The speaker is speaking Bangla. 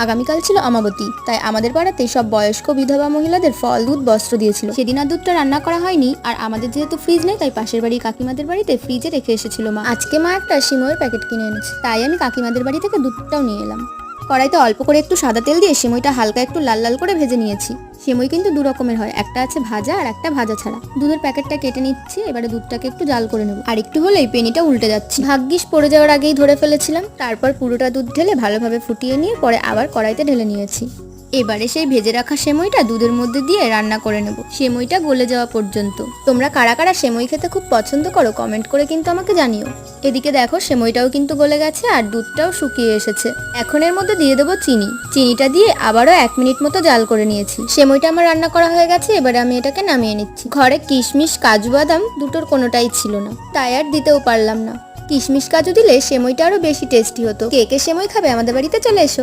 আগামীকাল ছিল অমাবতী, তাই আমাদের পাড়াতে সব বয়স্ক বিধবা মহিলাদের ফল, দুধ, বস্ত্র দিয়েছিল। সেদিন আর দুধটা রান্না করা হয়নি, আর আমাদের যেহেতু ফ্রিজ নেই তাই পাশের বাড়ি কাকিমাদের বাড়িতে ফ্রিজে রেখে এসেছিল মা। আজকে মা একটা সিমইয়ের প্যাকেট কিনে এনেছে, তাই আমি কাকিমাদের বাড়ি থেকে দুধটাও নিয়ে এলাম। কড়াইতে অল্প করে একটু সাদা তেল দিয়ে সিমইটা হালকা একটু লাল লাল করে ভেজে নিয়েছি। সিমই কিন্তু দু রকমের হয়, একটা আছে ভাজা আর একটা ভাজা ছাড়া। দুধের প্যাকেটটা কেটে নিচ্ছি, এবারে দুধটাকে একটু জাল করে নেব। আর একটু হলেই পেনিটা উল্টে যাচ্ছে, ভাগ্যিস পড়ে যাওয়ার আগেই ধরে ফেলেছিলাম। তারপর পুরোটা দুধ ঢেলে ভালোভাবে ফুটিয়ে নিয়ে পরে আবার কড়াইতে ঢেলে নিয়েছি। এবারে সেই ভেজে রাখা সেমইটা দুধের মধ্যে দিয়ে রান্না করে নেব, সেমইটা গলে যাওয়া পর্যন্ত। তোমরা কারা কারা সেমই খেতে খুব পছন্দ করো কমেন্ট করে কিন্তু আমাকে জানিও। এদিকে দেখো সেমইটাও কিন্তু গলে গেছে আর দুধটাও শুকিয়ে এসেছে। এখন এর মধ্যে দিয়ে দেবো চিনি। চিনিটা দিয়ে আবারও 1 মিনিট মতো জাল করে নিয়েছি। সেমইটা আমার রান্না করা হয়ে গেছে, এবারে আমি এটাকে নামিয়ে নিচ্ছি। ঘরে কিশমিশ, কাজু বাদাম দুটোর কোনোটাই ছিল না, তাই আর দিতেও পারলাম না। কিশমিশ কাজু দিলে সেমইটা আরো বেশি টেস্টি হতো। কে কে সেমই খাবে আমাদের বাড়িতে চলে এসো।